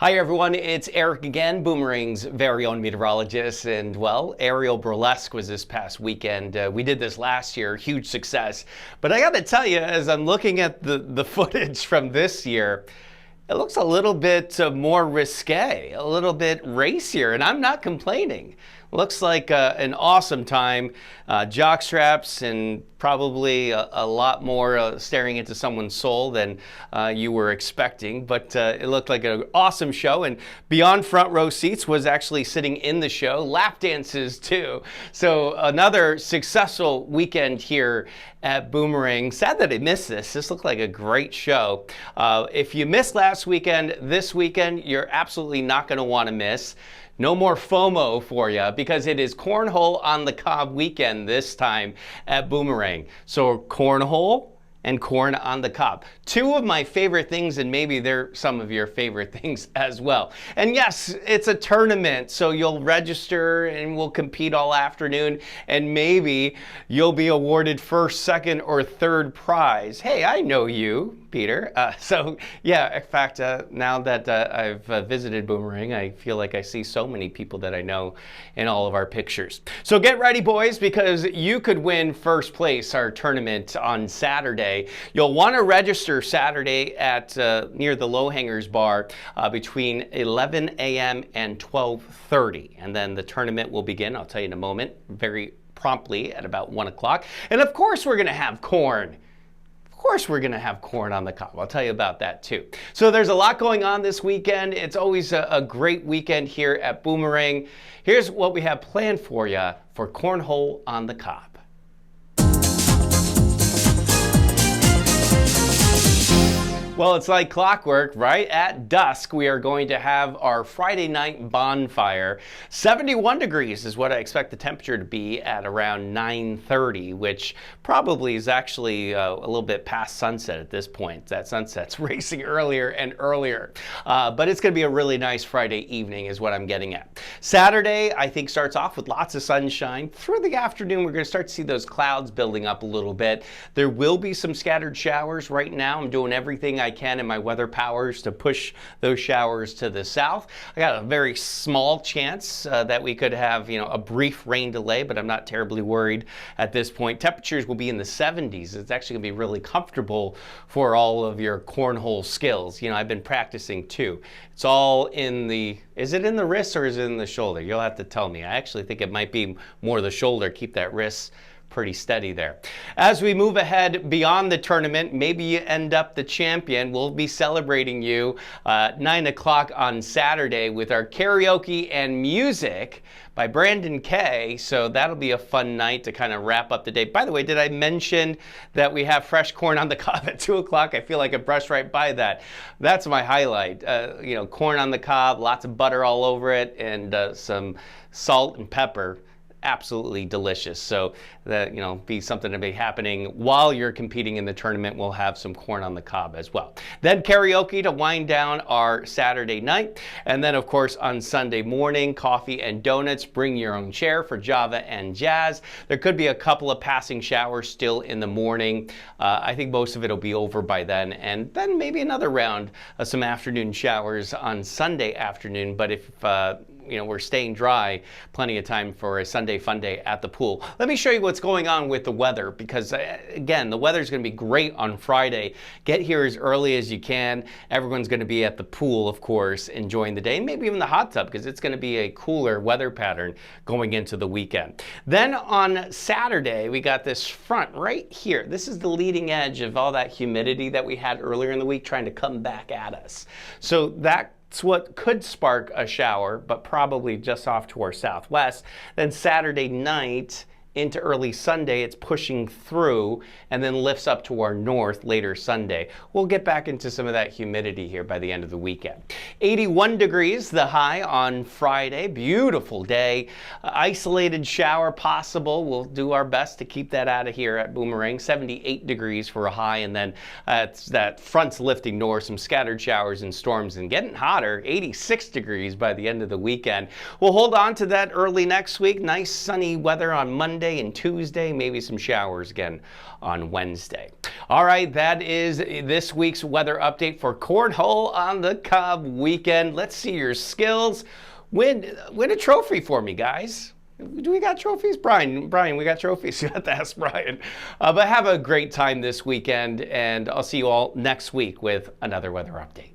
Hi everyone, it's Eric again, Boomerang's very own meteorologist, and well, aerial burlesque was this past weekend. We did this last year, huge success. But I gotta tell you, as I'm looking at the footage from this year, it looks a little bit more risque, a little bit racier, and I'm not complaining. Looks like an awesome time. Jock straps and probably a lot more staring into someone's soul than you were expecting. But it looked like an awesome show. And beyond front row seats was actually sitting in the show. Lap dances too. So another successful weekend here at Boomerang. Sad that I missed this. This looked like a great show. If you missed last weekend, this weekend, you're absolutely not going to want to miss. No more FOMO for you because it is Cornhole on the Cobb weekend this time at Boomerang. So cornhole and corn on the cob. Two of my favorite things, and maybe they're some of your favorite things as well. And yes, it's a tournament, so you'll register and we'll compete all afternoon, and maybe you'll be awarded first, second, or third prize. Hey, I know you, Peter. So yeah, in fact, now that I've visited Boomerang, I feel like I see so many people that I know in all of our pictures. So get ready, boys, because you could win first place our tournament on Saturday. You'll want to register Saturday at near the Lowhangers Bar between 11 a.m. and 12:30, and then the tournament will begin. I'll tell you in a moment, very promptly at about 1 o'clock. And of course, we're going to have corn. Of course we're going to have corn on the cob. I'll tell you about that too. So there's a lot going on this weekend. It's always a great weekend here at Boomerang. Here's what we have planned for you for Cornhole on the Cob. Well, it's like clockwork. Right at dusk, we are going to have our Friday night bonfire. 71 degrees is what I expect the temperature to be at around 9:30, which probably is actually a little bit past sunset at this point. That sunset's racing earlier and earlier. But it's going to be a really nice Friday evening is what I'm getting at. Saturday, I think, starts off with lots of sunshine. Through the afternoon, we're going to start to see those clouds building up a little bit. There will be some scattered showers. Right now, I'm doing everything I can in my weather powers to push those showers to the south. I got a very small chance that we could have, a brief rain delay, but I'm not terribly worried at this point. Temperatures will be in the 70s. It's actually going to be really comfortable for all of your cornhole skills. I've been practicing too. It's all in is it in the wrist or is it in the shoulder? You'll have to tell me. I actually think it might be more the shoulder. Keep that wrist pretty steady there. As we move ahead beyond the tournament, maybe you end up the champion. We'll be celebrating you 9 o'clock on Saturday with our karaoke and music by Brandon K. So that'll be a fun night to kind of wrap up the day. By the way, did I mention that we have fresh corn on the cob at 2 o'clock? I feel like I brushed right by that. That's my highlight. Corn on the cob, lots of butter all over it, and some salt and pepper. Absolutely delicious. So that, be something to be happening while you're competing in the tournament. We'll have some corn on the cob as well. Then karaoke to wind down our Saturday night. And then, of course, on Sunday morning, coffee and donuts. Bring your own chair for Java and Jazz. There could be a couple of passing showers still in the morning. I think most of it will be over by then. And then maybe another round of some afternoon showers on Sunday afternoon. But if we're staying dry, plenty of time for a Sunday fun day at the pool. Let me show you what's going on with the weather because, again, the weather's going to be great on Friday. Get here as early as you can. Everyone's going to be at the pool, of course, enjoying the day, maybe even the hot tub because it's going to be a cooler weather pattern going into the weekend. Then on Saturday, we got this front right here. This is the leading edge of all that humidity that we had earlier in the week trying to come back at us. So that's what could spark a shower, but probably just off to our southwest. Then Saturday night into early Sunday, it's pushing through and then lifts up to our north later Sunday. We'll get back into some of that humidity here by the end of the weekend. 81 degrees, the high on Friday. Beautiful day. Isolated shower possible. We'll do our best to keep that out of here at Boomerang. 78 degrees for a high, and then that front's lifting north, some scattered showers and storms, and getting hotter. 86 degrees by the end of the weekend. We'll hold on to that early next week. Nice sunny weather on Monday Monday and Tuesday, maybe some showers again on Wednesday. All right, that is this week's weather update for Cornhole on the Cobb weekend. Let's see your skills. Win a trophy for me, guys. Do we got trophies? Brian, we got trophies. You have to ask Brian. But have a great time this weekend, and I'll see you all next week with another weather update.